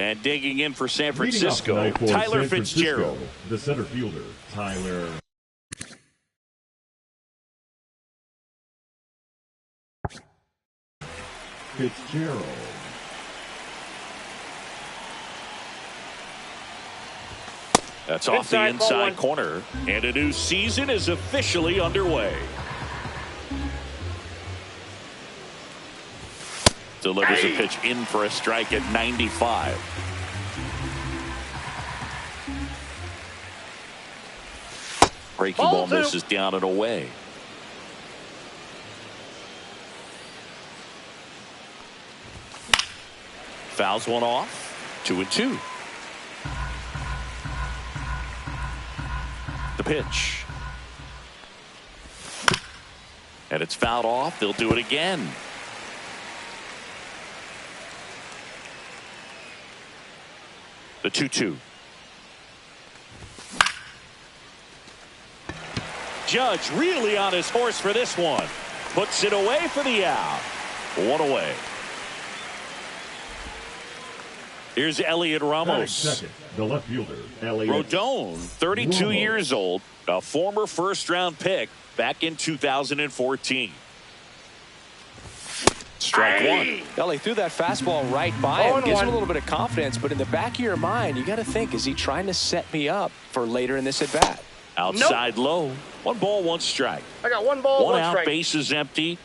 And digging in for San Leading off Francisco, tonight for Tyler San Francisco, Fitzgerald. the center fielder, Tyler Fitzgerald. That's off the inside corner, and a new season is officially underway. Delivers a pitch in for a strike at 95. Breaking ball misses down and away. Fouls one off. 2-2. The pitch. And it's fouled off. They'll do it again. The 2-2. Judge really on his horse for this one. Puts it away for the out. One away. Here's Elliot Ramos. Second, the left fielder, Elliot. Rodon, 32 Ramos. years old, a former first-round pick back in 2014. Strike one. Well, he threw that fastball right by him. Gives him a little bit of confidence, but in the back of your mind, you got to think, is he trying to set me up for later in this at-bat? Outside low. 1 ball, 1 strike. I got 1 ball, 1 out, strike. base is empty.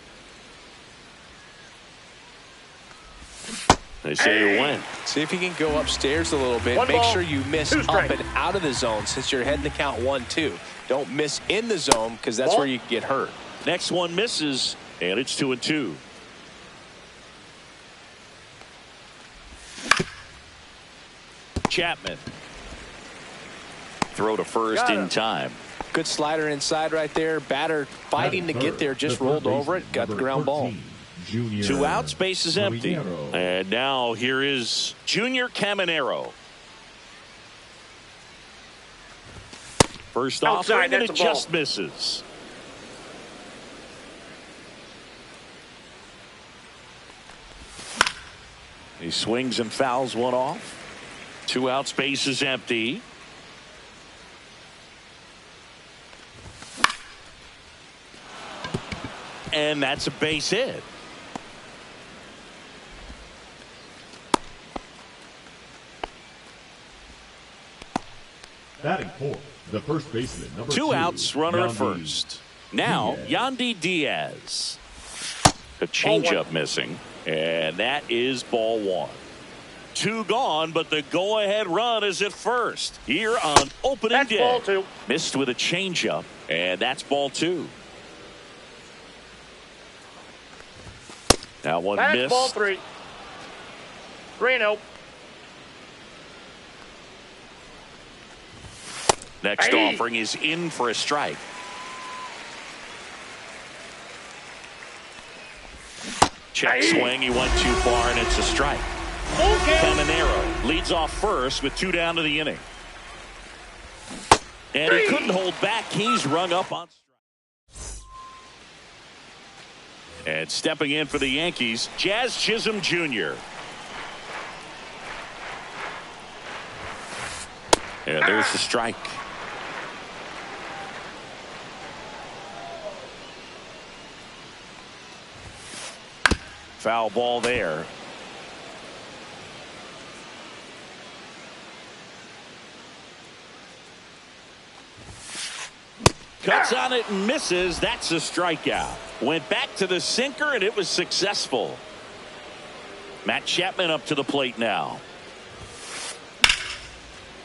They say it went. See if you can go upstairs a little bit. Make sure you miss up and out of the zone since you're heading to count 1-2. Don't miss in the zone because that's where you can get hurt. Next one misses, and it's 2-2. Chapman. Throw to first in time. Good slider inside right there. Batter fighting to get there. Just rolled over it. Got the ground ball. Junior 2 outs, base is empty. Caminero. And now here is Junior Caminero. First offering, and it just misses. He swings and fouls one off. 2 outs, base is empty. And that's a base hit. Batting fourth, the first baseman, number 2 outs, runner at Yandy first. Now, Yandy Diaz. A changeup missing, and that is ball 1. 2 gone, but the go-ahead run is at first. Here on opening day. Ball 2. Missed with a changeup, and that's ball 2. That one missed. Ball 3. 3-0. Next offering is in for a strike. Check swing. He went too far, and it's a strike. Caminero leads off first with 2 down to the inning. And he couldn't hold back. He's rung up on strike. And stepping in for the Yankees, Jazz Chisholm Jr. And there's the strike. Foul ball there. Cuts on it and misses. That's a strikeout. Went back to the sinker, and it was successful. Matt Chapman up to the plate now.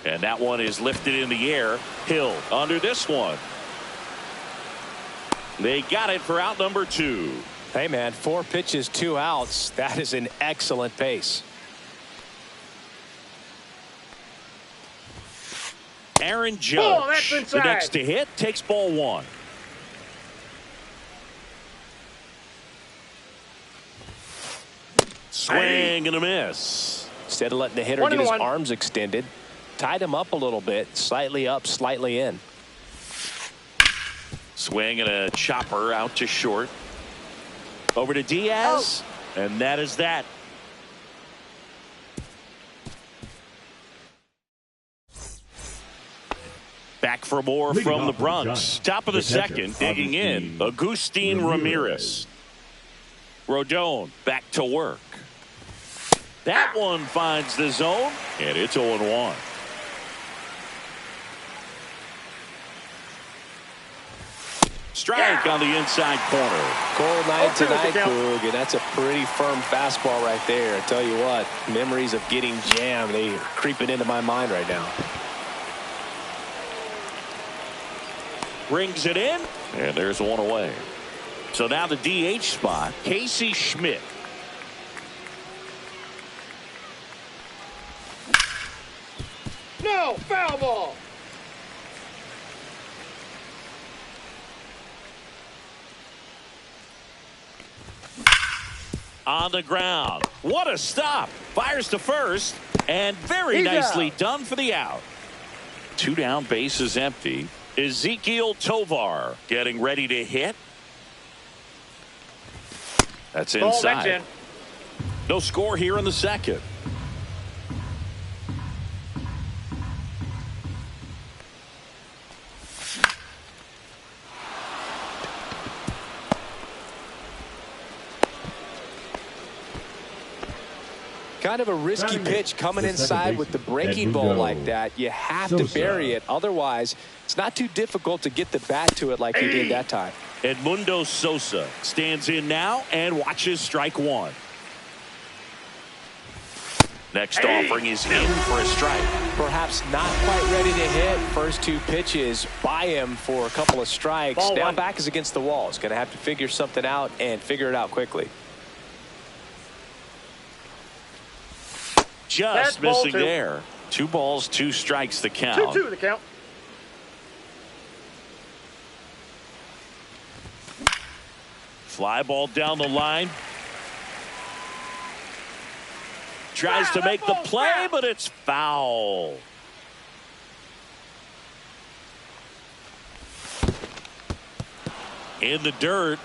And that one is lifted in the air. Hill under this one. They got it for out number 2. Hey, man, 4 pitches, 2 outs. That is an excellent pace. Aaron Judge, the next to hit, takes ball 1. Swing and a miss. Instead of letting the hitter get his arms extended, tied him up a little bit, slightly up, slightly in. Swing and a chopper out to short. Over to Diaz, and that is that. Back for more Leading from the off the Bronx. Giants, Top of the the catcher, second, digging in, Agustín Agustín Ramirez. Rodon back to work. That one finds the zone, and it's 0-1. Strike on the inside corner. Cold night 0-2 tonight, the count. Boog, and that's a pretty firm fastball right there. I tell you what, memories of getting jammed, they are creeping into my mind right now. Brings it in, and there's one away. So now the DH spot, Casey Schmidt. No, foul ball. On the ground. What a stop. Fires to first, and very He's nicely out. done for the out. 2 down, bases empty. Ezekiel Tovar getting ready to hit. That's Ball, inside. that's in. No score here in the second. Kind of a risky Batting pitch coming the second inside with the baseman, breaking ball Edmundo like that. You have to Sosa. bury it. Otherwise, it's not too difficult to get the bat to it like he did that time. Edmundo Sosa stands in now and watches strike one. Next offering is in for a strike. Perhaps not quite ready to hit. First 2 pitches by him for a couple of strikes. Ball Now one. back is against the wall. He's going to have to figure something out and figure it out quickly. Just That's ball missing 2. there. 2 balls, 2 strikes the count. 2-2 the count. Fly ball down the line. Tries to make the play, but it's foul. In the dirt.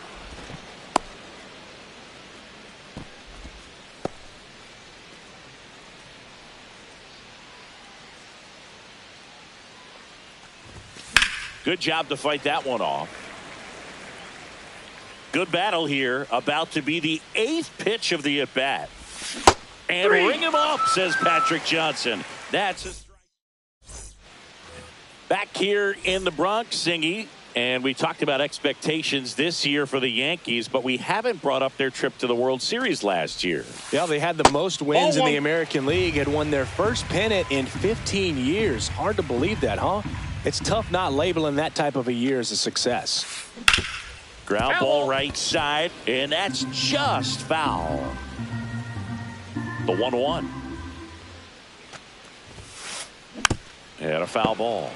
Good job to fight that one off. Good battle here. About to be the 8th pitch of the at-bat. And ring him up, says Patrick Johnson. That's a strike. Back here in the Bronx, Singy. And we talked about expectations this year for the Yankees, but we haven't brought up their trip to the World Series last year. Yeah, they had the most wins in the American League, had won their first pennant in 15 years. Hard to believe that, huh? It's tough not labeling that type of a year as a success. Ground ball right side, and that's just foul. The 1-1. And a foul ball.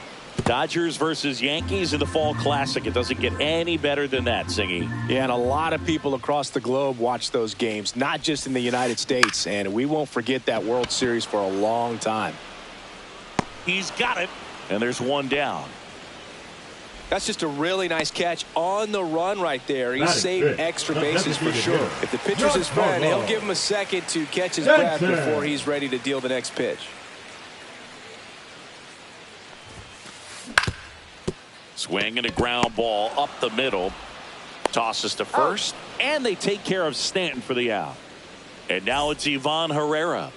Dodgers versus Yankees in the Fall Classic. It doesn't get any better than that, Singy. Yeah, and a lot of people across the globe watch those games, not just in the United States, and we won't forget that World Series for a long time. He's got it, and there's one down. That's just a really nice catch on the run right there. He That is saved good. extra That- bases that's for a good sure. hit. If the pitcher's his friend, he'll give him a second to catch his breath before he's ready to deal the next pitch. Swing and a ground ball up the middle. Tosses to first, and they take care of Stanton for the out. And now it's Ivan Herrera.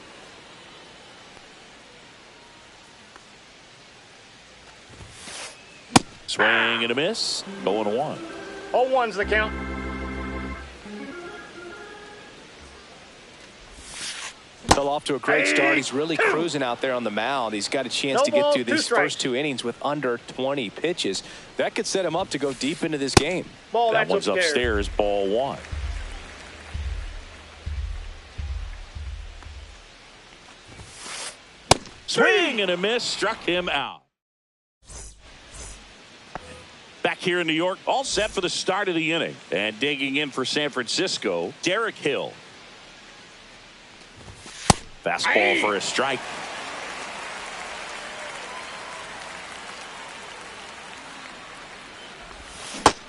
Swing and a miss. 0-1. 0-1's the count. Fell off to a great start. He's really cruising out there on the mound. He's got a chance to get through these first 2 innings with under 20 pitches. That could set him up to go deep into this game. Ball, That that's one's upstairs. Ball 1. Swing and a miss. Struck him out. Back here in New York, all set for the start of the inning. And digging in for San Francisco, Derek Hill. Fastball for a strike.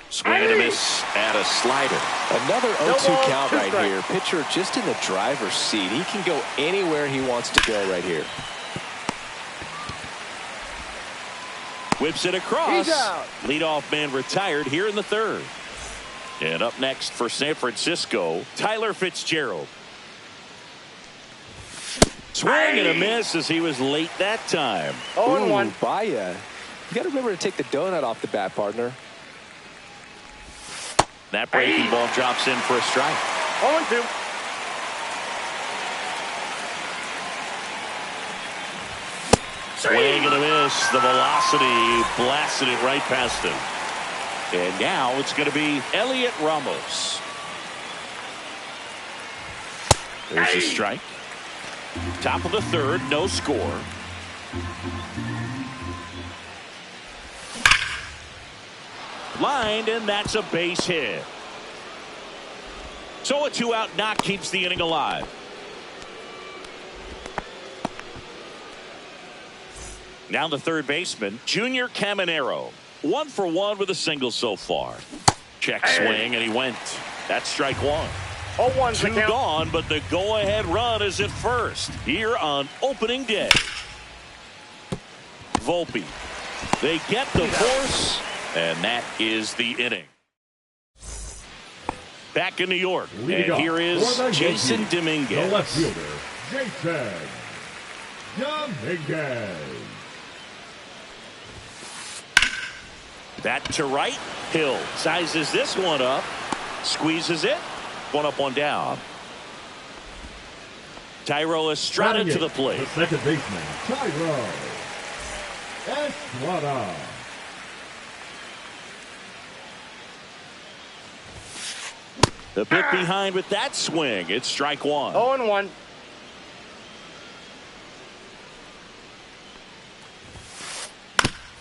Swing and a miss and a slider. Another 0-2 ball, count 2 right strikes. here. Pitcher just in the driver's seat. He can go anywhere he wants to go right here. Whips it across. He's out. Leadoff man retired here in the third. And up next for San Francisco, Tyler Fitzgerald. Swing and a miss as he was late that time. 0-1. Baya. You got to remember to take the donut off the bat, partner. That breaking ball drops in for a strike. 0-2. Swing and a miss. The velocity blasted it right past him. And now it's going to be Elliot Ramos. There's a strike. Top of the third, no score. Lined, and that's a base hit. So a 2-out knock keeps the inning alive. Now the third baseman, Junior Caminero. 1 for 1 with a single so far. Check swing, and he went. That's strike one. 0-1's the 2 count. gone, but the go-ahead run is at first here on opening day. Volpe. They get the force, and that is the inning. Back in New York, Leading and here off is for the Jason Yankees, Dominguez. The left fielder, Jason Dominguez. That to right. Hill sizes this one up. Squeezes it. 1 up, 1 down. Tyro Estrada Batting to the it, plate. The second baseman, Tyro Estrada. The bit behind with that swing. It's strike one. 0-1.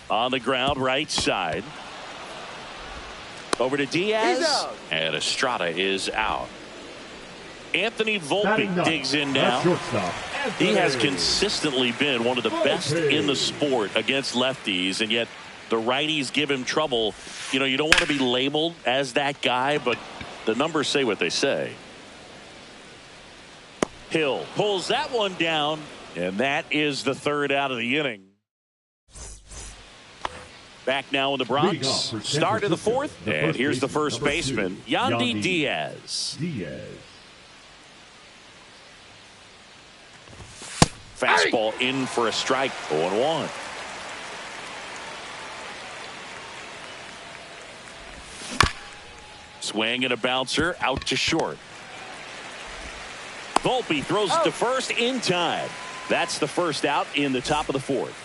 On the ground, right side. Over to He's Diaz. out. And Estrada is out. Anthony Batting Volpe ninth, digs in the now. shortstop, He has Anthony consistently been one of the best in the sport against lefties, and yet the righties give him trouble. You know, you don't want to be labeled as that guy, but the numbers say what they say. Hill pulls that one down, and that is the third out of the inning. Back now in the Leading off Bronx. for San Start of the Francisco, fourth, the and first here's the baseman, first number baseman, 2, Yandy Diaz. Diaz. Fastball in for a strike. 0-1. Swing and a bouncer out to short. Volpe throws it to first in time. That's the first out in the top of the fourth.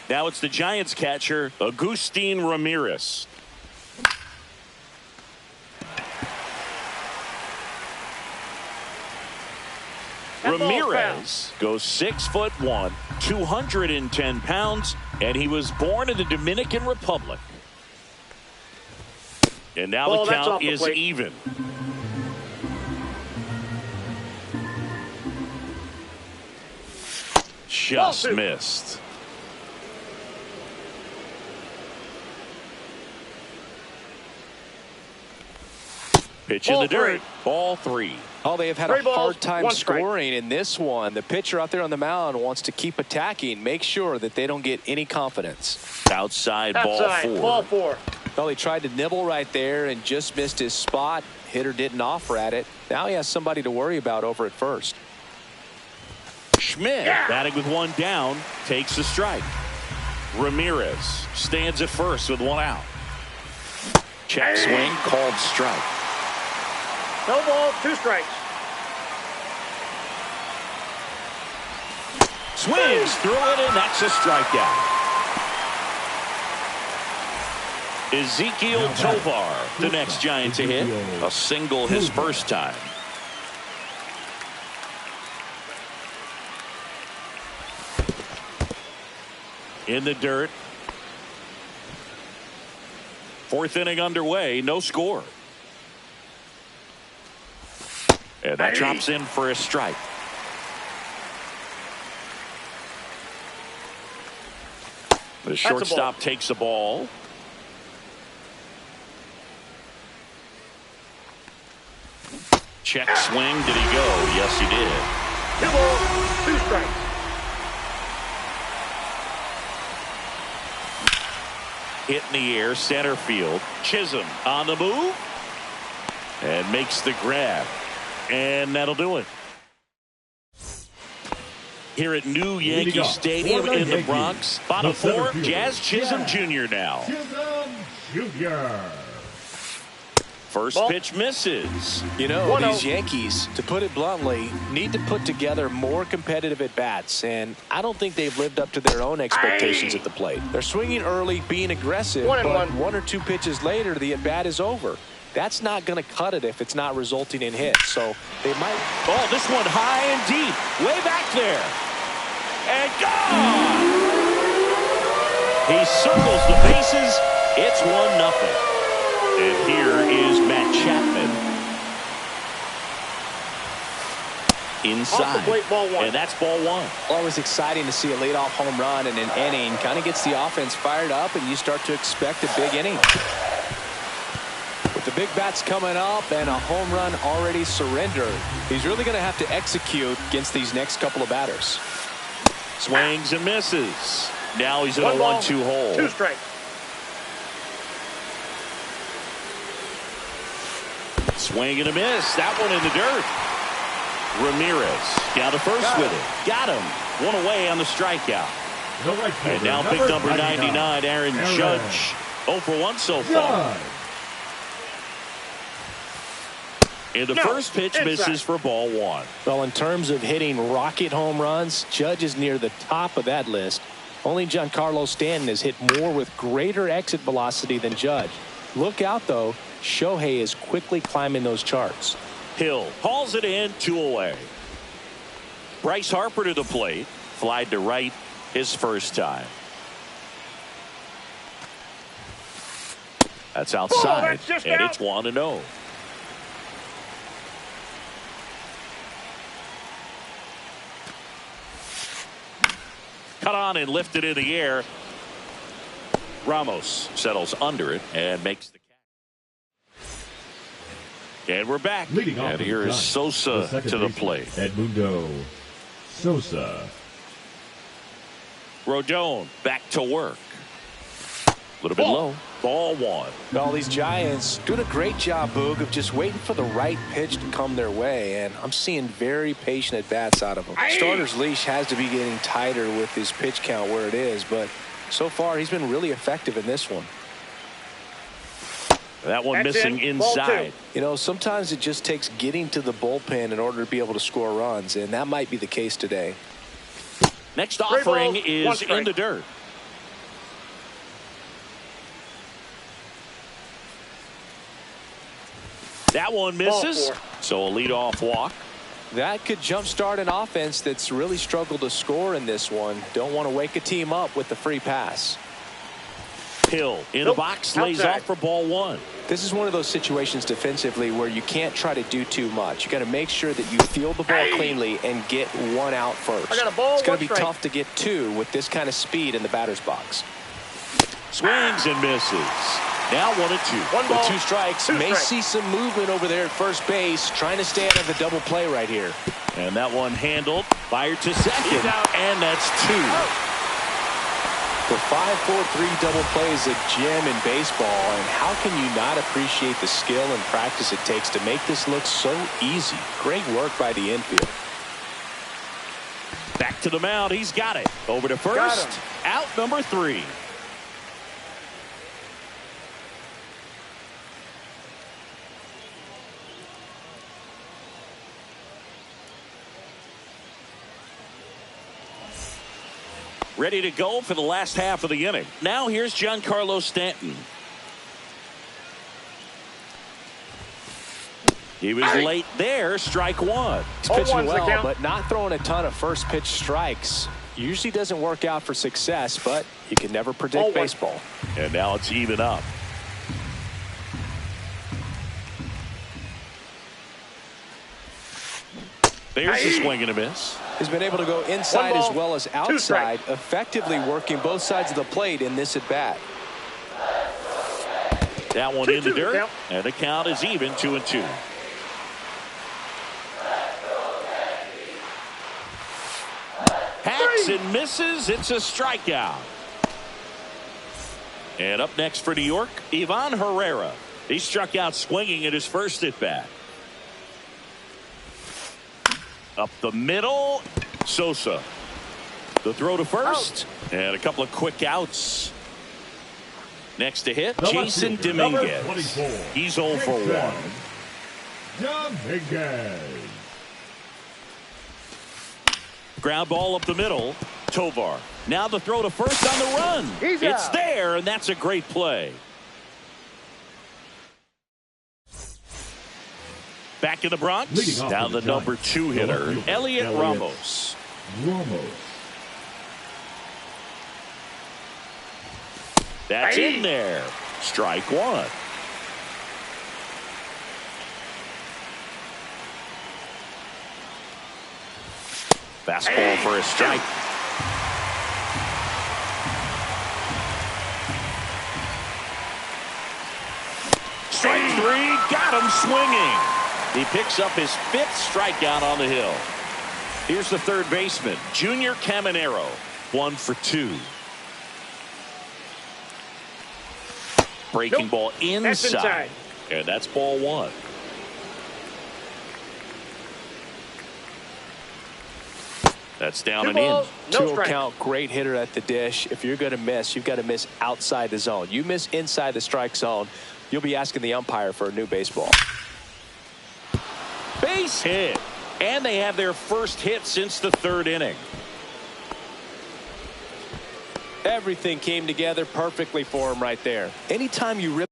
Now it's the Giants catcher, Agustin Ramirez. Ramirez goes 6'1", 210 pounds, and he was born in the Dominican Republic. And now the That's off count the is plate. even. Just Ball two. missed. Pitch in Ball the dirt. three. Ball 3. Oh, they have had Three a balls, hard time 1 strike. scoring in this one. The pitcher out there on the mound wants to keep attacking, make sure that they don't get any confidence. Outside, Outside. ball 4. Ball 4. Well, he tried to nibble right there and just missed his spot. Hitter didn't offer at it. Now he has somebody to worry about over at first. Schmidt batting with 1 down takes the strike. Ramirez stands at first with 1 out. Check swing called strike. No ball, 2 strikes. Swings through it, and that's a strikeout. Ezekiel Tovar, the next Giant to hit. A single his first time. In the dirt. 4th inning underway, no score. And that drops in for a strike. The shortstop takes the ball. Check swing. Did he go? Yes, he did. 2 balls, 2 strikes. Hit in the air, center field. Chisholm on the move. And makes the grab. And that'll do it. Here at New Yankee Stadium in the Bronx. Bottom four, Jazz Chisholm Jr. now. Chisholm Jr. First pitch misses. You know, these Yankees, to put it bluntly, need to put together more competitive at-bats, and I don't think they've lived up to their own expectations at the plate. They're swinging early, being aggressive, but one or two pitches later, the at-bat is over. That's not going to cut it if it's not resulting in hits, so they might... Oh, this one high and deep, way back there. And gone! He circles the bases. It's 1-0. And here is Matt Chapman. Inside. Plate, ball one. And that's ball one. Always exciting to see a leadoff home run in an inning. Kind of gets the offense fired up, and you start to expect a big inning. With the big bats coming up and a home run already surrendered, he's really going to have to execute against these next couple of batters. Swings and misses. Now he's in a 1-2 hole. 2 strikes. Swing and a miss. That one in the dirt. Ramirez down to first with it. Got him. One away on the strikeout. And now pick number 99, Aaron Judge. 0 for 1 so far. And the first pitch misses for ball one. Well, in terms of hitting rocket home runs, Judge is near the top of that list. Only Giancarlo Stanton has hit more with greater exit velocity than Judge. Look out, though. Shohei is quickly climbing those charts. Hill hauls it in, 2 away. Bryce Harper to the plate. Flied to right his first time. That's outside, and it's 1-0. Cut on and lifted in the air. Ramos settles under it and makes the catch. And we're back. And here is Sosa to the plate. Edmundo Sosa. Rodon back to work. A little bit low. Ball one. All these Giants doing a great job, Boog, of just waiting for the right pitch to come their way, and I'm seeing very patient at-bats out of them. Starter's leash has to be getting tighter with his pitch count where it is, but so far he's been really effective in this one. That one missing inside. You know, sometimes it just takes getting to the bullpen in order to be able to score runs, and that might be the case today. Next offering is in the dirt. That one misses. So a leadoff walk. That could jumpstart an offense that's really struggled to score in this one. Don't want to wake a team up with the free pass. Hill in the box, lays off for ball one. This is one of those situations defensively where you can't try to do too much. You got to make sure that you field the ball cleanly and get one out first. It's going to be tough to get two with this kind of speed in the batter's box. Swings and misses. Now 1-2. With 2 strikes, may see some movement over there at first base, trying to stay out of the double play right here. And that one handled, fired to second, and that's 2. The 5-4-3 double play is a gem in baseball, and how can you not appreciate the skill and practice it takes to make this look so easy? Great work by the infield. Back to the mound, he's got it. Over to first, out number 3. Ready to go for the last half of the inning. Now here's Giancarlo Stanton. He was late there, strike one. He's pitching well, but not throwing a ton of first pitch strikes. Usually doesn't work out for success, but you can never predict baseball. And now it's even up. There's a swing and a miss. He's been able to go inside as well as outside, effectively working both sides of the plate in this at bat. That one in the dirt, and the count is even, 2-2. Hacks and misses. It's a strikeout. And up next for New York, Ivan Herrera. He struck out swinging at his first at bat. Up the middle, Sosa. The throw to first, and a couple of quick outs. Next to hit, Jason Dominguez. He's 0 for 1. Dominguez. Ground ball up the middle, Tovar. Now the throw to first on the run. It's there, and that's a great play. Back in the Bronx, now the number 2 hitter, Elliot Ramos. That's in there. Strike 1. Fastball for a strike. Strike 3, got him swinging. He picks up his 5th strikeout on the hill. Here's the third baseman, Junior Caminero, 1 for 2. Breaking ball inside. And that's ball 1. That's down and in. 2-0 count, great hitter at the dish. If you're going to miss, you've got to miss outside the zone. You miss inside the strike zone, you'll be asking the umpire for a new baseball. Base hit. And they have their first hit since the 3rd inning. Everything came together perfectly for him right there. Anytime you rip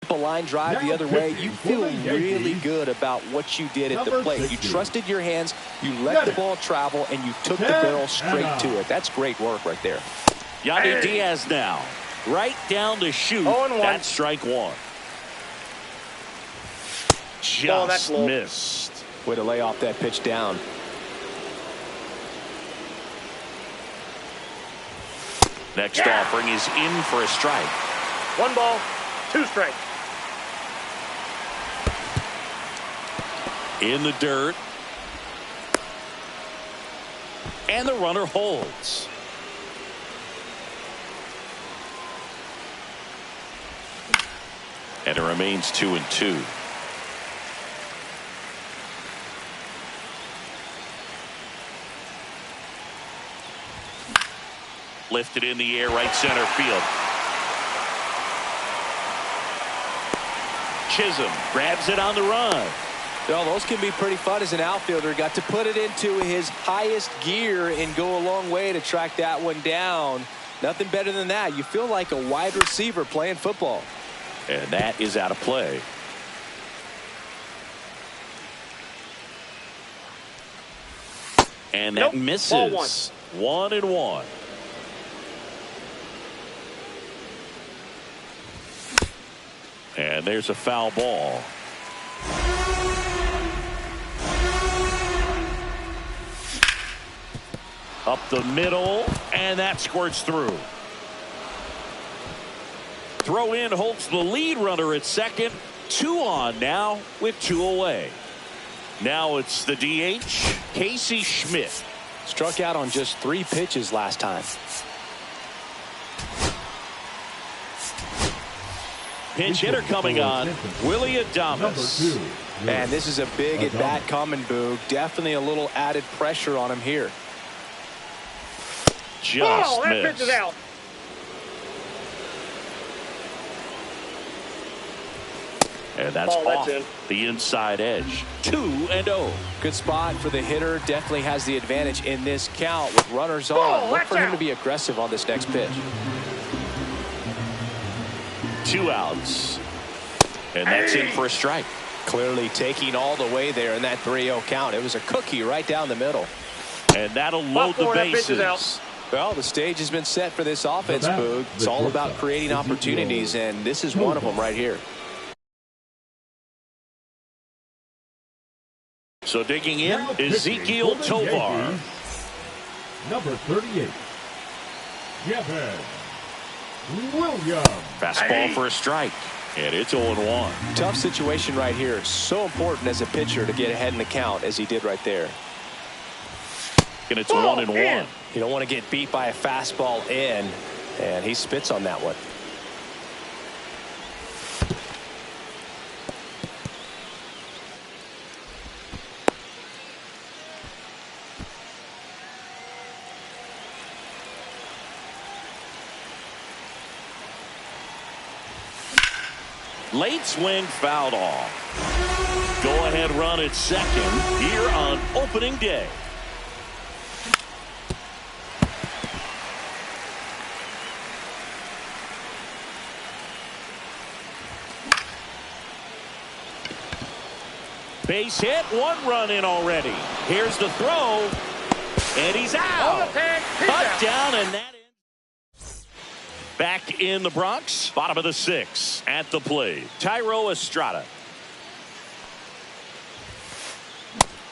a line drive the other way, you feel really good about what you did at the plate. You trusted your hands, you let the ball travel, and you took the barrel straight to it. That's great work right there. Yandy Diaz now. Right down the chute. That's strike 1. Just missed. Way to lay off that pitch down. Next offering is in for a strike. 1 ball, 2 strikes. In the dirt. And the runner holds. And it remains 2-2. Lifted in the air, right center field. Chisholm grabs it on the run. Well, those can be pretty fun as an outfielder. Got to put it into his highest gear and go a long way to track that one down. Nothing better than that. You feel like a wide receiver playing football. And that is out of play. And that misses. 1-1. And there's a foul ball. Up the middle, and that squirts through. Throw in holds the lead runner at second. 2 on now with 2 away. Now it's the DH, Casey Schmidt. Struck out on just 3 pitches last time. Pinch hitter coming on, Willie Adames. And this is a big at bat coming, Boog. Definitely a little added pressure on him here. Just that pitch is out. And that's off the inside edge. 2-0. Good spot for the hitter. Definitely has the advantage in this count with runners on. Look for him to be aggressive on this next pitch. 2 outs. And that's in for a strike. Clearly taking all the way there in that 3-0 count. It was a cookie right down the middle. And that'll load the bases. Well, the stage has been set for this offense, Boog. It's all about creating opportunities, and this is one of them right here. So digging in, Ezekiel Tovar. Number 38, Kevin Williams. Fastball for a strike. And it's 0-1. Tough situation right here. So important as a pitcher to get ahead in the count as he did right there. And it's 1-1. You don't want to get beat by a fastball in, and he spits on that one. Late swing fouled off. Go ahead run at second here on opening day. Base hit, 1 run in already. Here's the throw, and he's out. Cut down, and that is back in the Bronx. Bottom of the 6th at the plate, Thairo Estrada.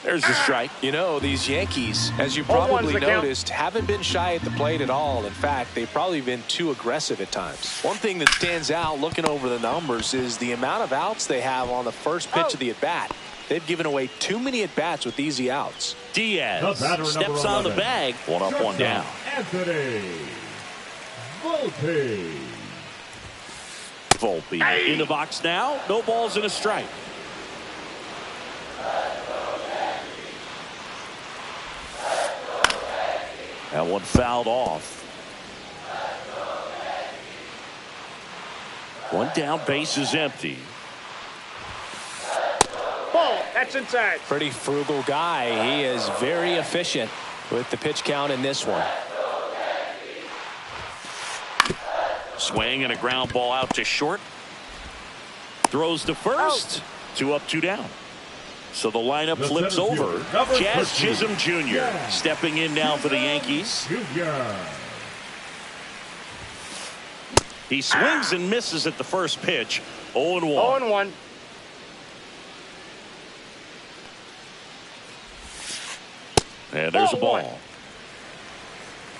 There's the strike. You know, these Yankees, as you probably noticed, haven't been shy at the plate at all. In fact, they've probably been too aggressive at times. One thing that stands out looking over the numbers is the amount of outs they have on the first pitch of the at-bat. They've given away too many at-bats with easy outs. Diaz steps on the bag. 1 up, 1 down. Anthony Volpe. Volpe in the box now. No balls and a strike. That one fouled off. 1 down, base is empty. Ball, that's inside. Pretty frugal guy. He is very efficient with the pitch count in this one. Swing and a ground ball out to short. Throws to first. 2 up, 2 down. So the lineup flips over. Jazz Chisholm Jr. stepping in now for the Yankees. He swings and misses at the first pitch. 0-1. 0-1. And there's a ball.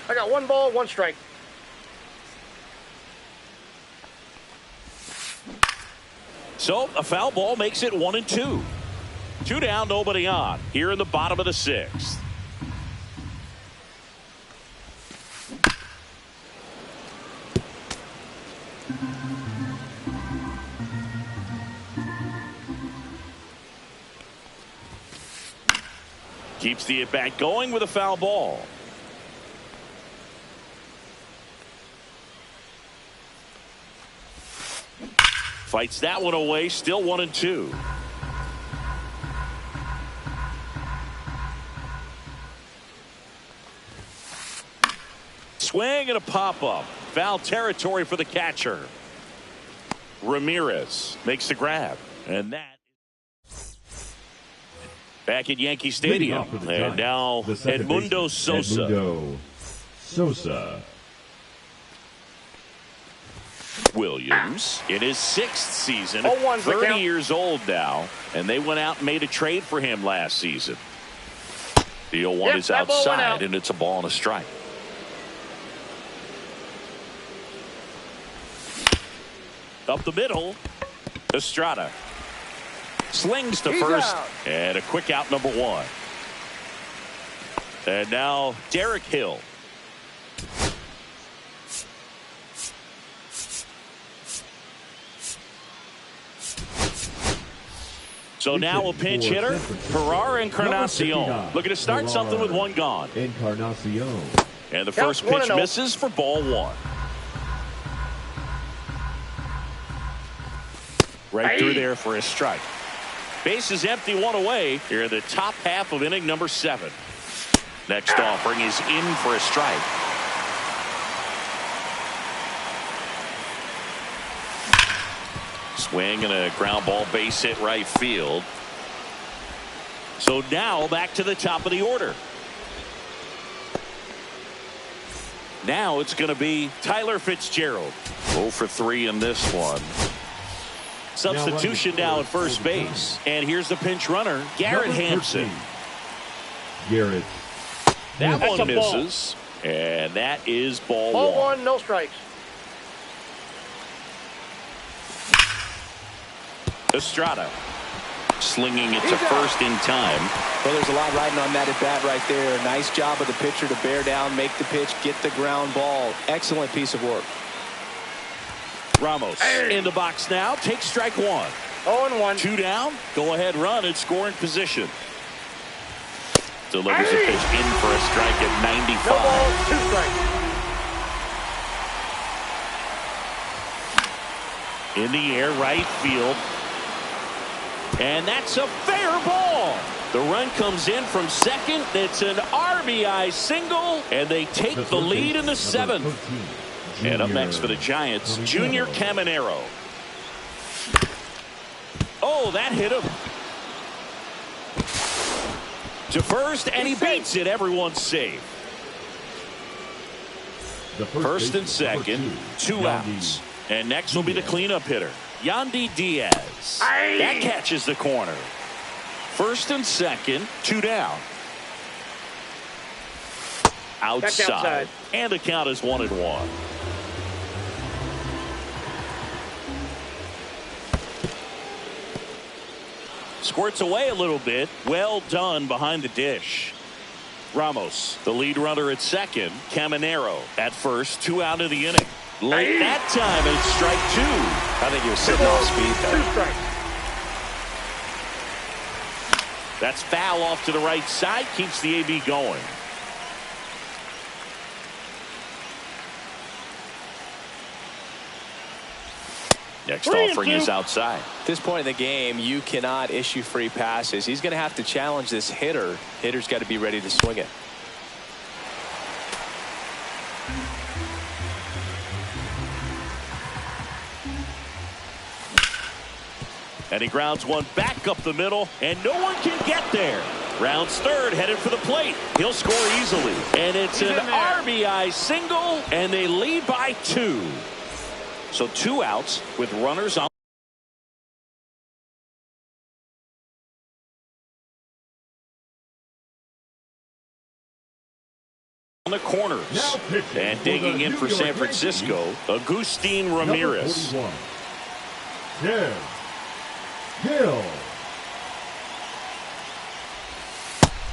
I got 1 ball, 1 strike. So a foul ball makes it 1-2. 2 down, nobody on. Here in the bottom of the 6th. Keeps the at-bat going with a foul ball. Fights that one away, still 1-2. Swing and a pop-up. Foul territory for the catcher. Ramirez makes the grab. And that back at Yankee Stadium. And now Edmundo Sosa. Edmundo Sosa. Williams in his 6th season, 0-1's the 30 count. years old now, and they went out and made a trade for him last season. The 0-1 is that ball went outside, out. and it's a ball and a strike. Up the middle, Estrada slings to He's first, out. and a quick out, number 1. And now Derek Hill. So now a pinch hitter, Ferrar Encarnacion, looking to start something with 1 gone. Encarnacion. And the first pitch 1-0. misses for ball 1. Right through there for a strike. Base is empty, 1 away here in the top half of inning number 7. Next offering is in for a strike. Swing and a ground ball, base hit right field. So now back to the top of the order. Now it's going to be Tyler Fitzgerald. 0 for 3 in this one. Substitution now at first base. And here's the pinch runner, Garrett Hampson. Garrett. That That's one a ball. misses. And that is ball Ball 1. 1, no strikes. Estrada slinging it to first in time. Well, there's a lot riding on that at bat right there. Nice job of the pitcher to bear down, make the pitch, get the ground ball. Excellent piece of work. Ramos in the box now. Takes strike one. 0-1. 2 down. Go ahead run in scoring position. Delivers a pitch in for a strike at 95. No ball, 2 strikes. In the air, right field. And that's a fair ball. The run comes in from second. It's an RBI single, and they take the lead in the 7th. And up next for the Giants, Junior Caminero. Oh, that hit him. To first, and he beats it. Everyone's safe. First and second, 2 outs. And next will be the cleanup hitter, Yandy Diaz. That catches the corner. First and second, 2 down. Outside. And the count is 1-1. Squirts away a little bit. Well done behind the dish. Ramos, the lead runner at second. Caminero at first. 2 out of the inning. Late that time, and it's strike 2. I think he was sitting off speed there. 2 strikes. That's foul off to the right side. Keeps the AB going. Next offering is outside. At this point in the game, you cannot issue free passes. He's going to have to challenge this hitter. Hitter's got to be ready to swing it. And he grounds one back up the middle, and no one can get there. Rounds third, headed for the plate. He'll score easily. And it's an RBI single, and they lead by 2. So 2 outs with runners on the corners. And digging in for San Francisco, Agustin Ramirez. Hill.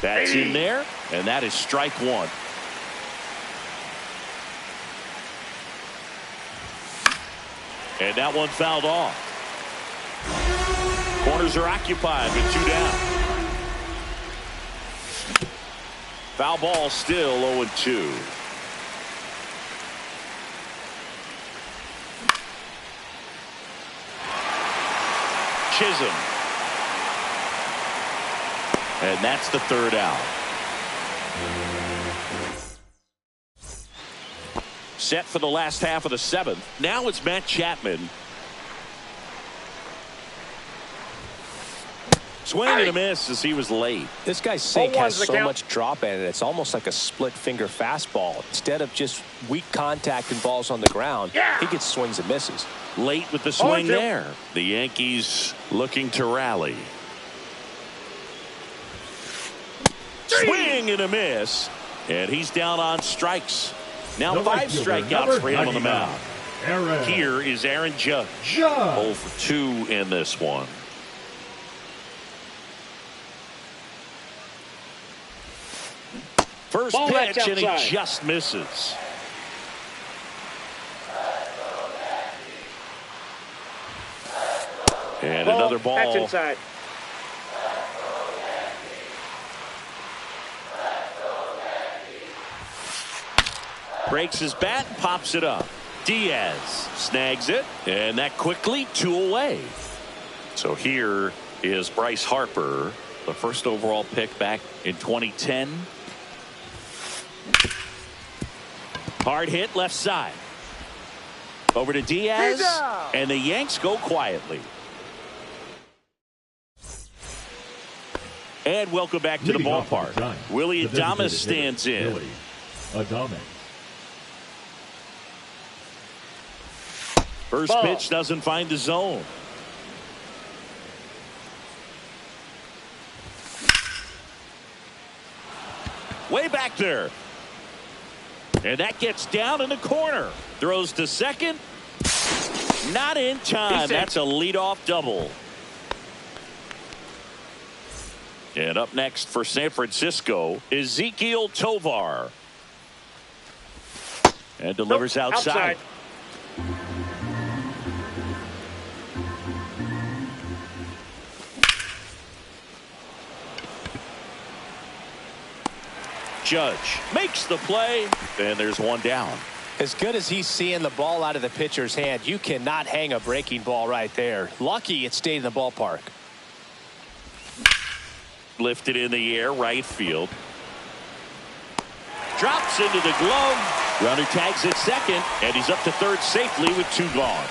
That's in there, and that is strike 1. And that one fouled off. Corners are occupied with 2 down. Foul ball still 0-2. Chisholm. And that's the 3rd out. Set for the last half of the 7th. Now it's Matt Chapman. Swing and a miss as he was late. This guy's sink has so much drop in it. It's almost like a split finger fastball. Instead of just weak contact and balls on the ground, he gets swings and misses. Late with the swing there. The Yankees looking to rally. Swing and a miss. And he's down on strikes. Now 5 strikeouts for him on the mound. Here is Aaron Judge. 0 for 2 in this one. First pitch, and he just misses. And another ball. That's inside. Breaks his bat, pops it up. Diaz snags it, and that quickly 2 away. So here is Bryce Harper, the first overall pick back in 2010. Hard hit left side. Over to Diaz, and the Yanks go quietly. And welcome back to the ballpark. Willie Adames stands in. First pitch doesn't find the zone. Way back there. And that gets down in the corner. Throws to second. Not in time. That's a leadoff double. And up next for San Francisco, Ezekiel Tovar. And delivers outside. Judge makes the play, and there's one down. As good as he's seeing the ball out of the pitcher's hand, you cannot hang a breaking ball right there. Lucky it stayed in the ballpark. Lifted in the air, right field. Drops into the glove. Runner tags at second, and he's up to third safely with 2 gone.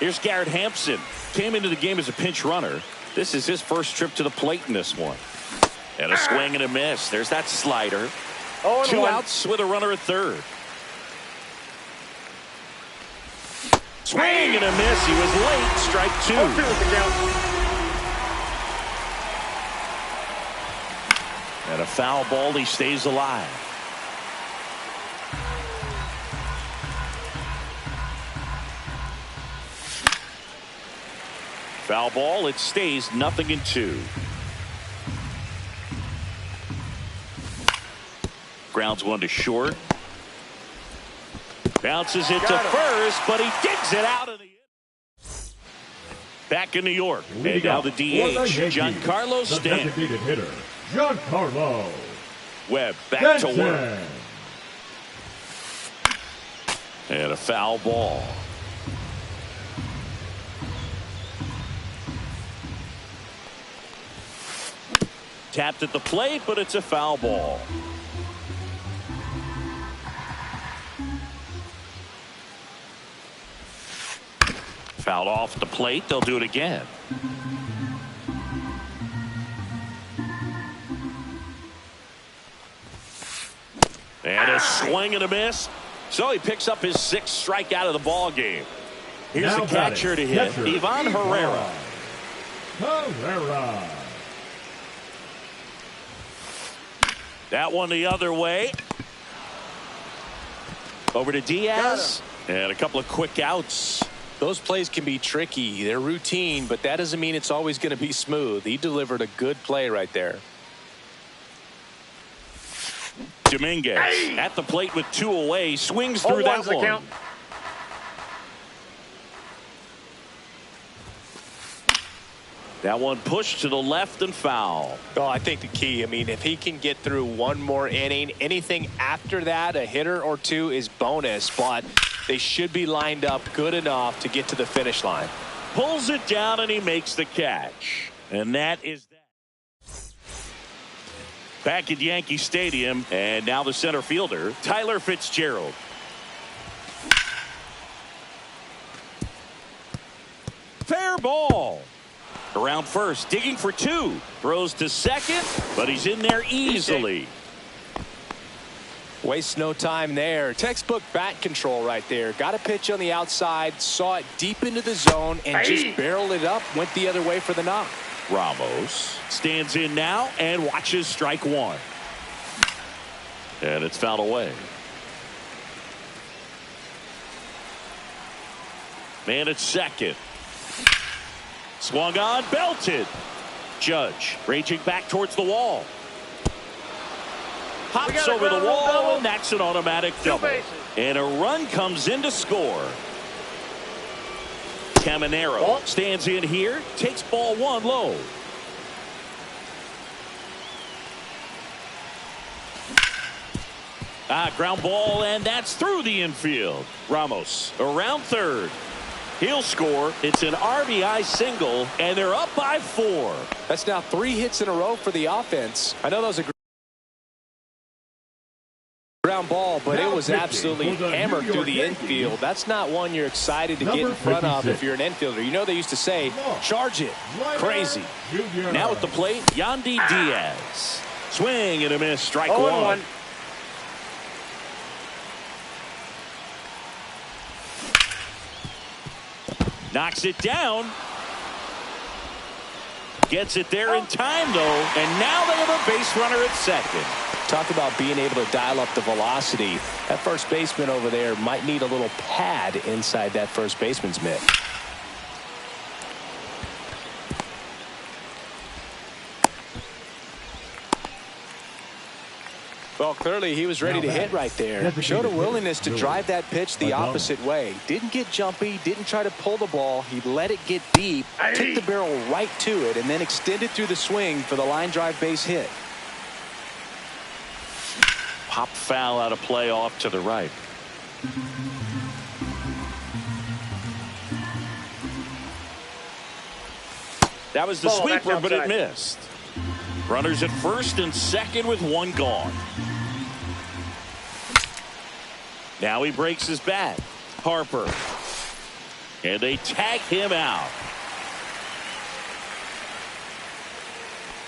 Here's Garrett Hampson. Came into the game as a pinch runner. This is his first trip to the plate in this one. And a swing and a miss. There's that slider. 2 outs with a runner at third. Swing and a miss. He was late. Strike 2. 0-2 with the count. And a foul ball. He stays alive. Foul ball. It stays 0-2. Grounds one to short. Bounces it to first, but he digs it out of the end. Back in New York. And now the DH, Giancarlo Stanton. Designated hitter, Giancarlo. Webb back to work. And a foul ball. Tapped at the plate, but it's a foul ball. Fouled off the plate. They'll do it again. And a swing and a miss. So he picks up his 6th strikeout of the ball game. Here's Now the catcher to hit, Ivan Herrera. That one the other way. Over to Diaz. And a couple of quick outs. Those plays can be tricky. They're routine, but that doesn't mean it's always going to be smooth. He delivered a good play right there. Dominguez at the plate with 2 away. Swings through that one. Count. That one pushed to the left and foul. Oh, I think the key, if he can get through one more inning, anything after that, a hitter or 2 is bonus, but they should be lined up good enough to get to the finish line. Pulls it down and he makes the catch. And that is that. Back at Yankee Stadium, and now the center fielder, Tyler Fitzgerald. Fair ball. Around first, digging for 2. Throws to second, but he's in there easily. Waste no time there. Textbook bat control right there. Got a pitch on the outside, saw it deep into the zone, and just barreled it up. Went the other way for the knock. Ramos stands in now and watches strike 1. And it's fouled away. Man at second. Swung on, belted. Judge raging back towards the wall. Hops over the wall, and that's an automatic double. And a run comes in to score. Caminero stands in here, takes ball 1 low. Ground ball, and that's through the infield. Ramos around third. He'll score. It's an RBI single, and they're up by 4. That's now 3 hits in a row for the offense. I know that was a ground ball, but it was absolutely hammered through the infield. That's not one you're excited to get in front of if you're an infielder. You know they used to say, charge it. Crazy. Now at the plate, Yandy Diaz. Swing and a miss. Strike 1. Knocks it down. Gets it there in time, though. And now they have a base runner at second. Talk about being able to dial up the velocity. That first baseman over there might need a little pad inside that first baseman's mitt. Well, clearly he was ready to hit right there. Showed a willingness to drive that pitch the opposite way. Didn't get jumpy, didn't try to pull the ball. He let it get deep, took the barrel right to it, and then extended through the swing for the line drive base hit. Pop foul out of play off to the right. That was the sweeper, but it missed. Runners at first and second with one gone. Now he breaks his bat. Harper. And they tag him out.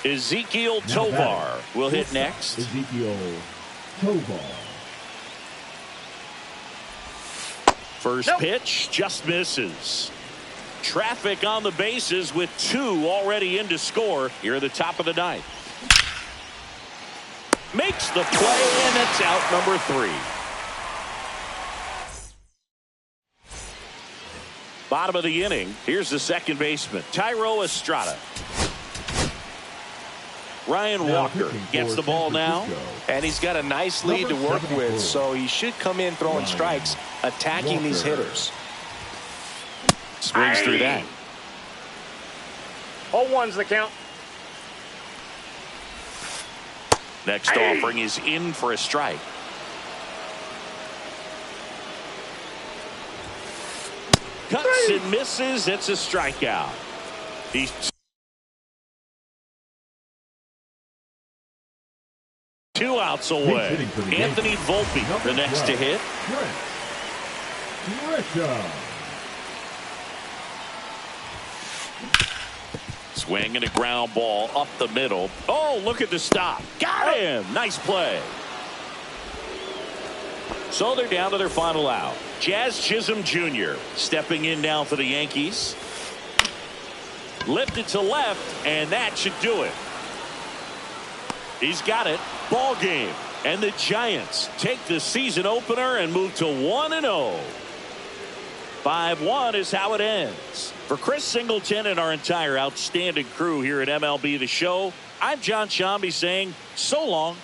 Ezekiel Tovar will hit next. Ezekiel Tovar. First pitch just misses. Traffic on the bases with two already in to score here at the top of the ninth. Makes the play, and that's out number 3. Bottom of the inning. Here's the second baseman, Thairo Estrada. Ryan Walker gets the ball now. And he's got a nice lead to work with, so he should come in throwing strikes, attacking these hitters. Swings through that. 0-1's the count. Next offering is in for a strike. Cuts and misses. It's a strikeout. He's two outs away. Anthony Volpe, the next to hit. Swing and a ground ball up the middle. Oh, look at the stop. Got him. Nice play. So they're down to their final out. Jazz Chisholm Jr. stepping in now for the Yankees. Lifted to left, and that should do it. He's got it. Ball game. And the Giants take the season opener and move to 1-0. 5-1 is how it ends. For Chris Singleton and our entire outstanding crew here at MLB The Show, I'm John Shambi saying so long.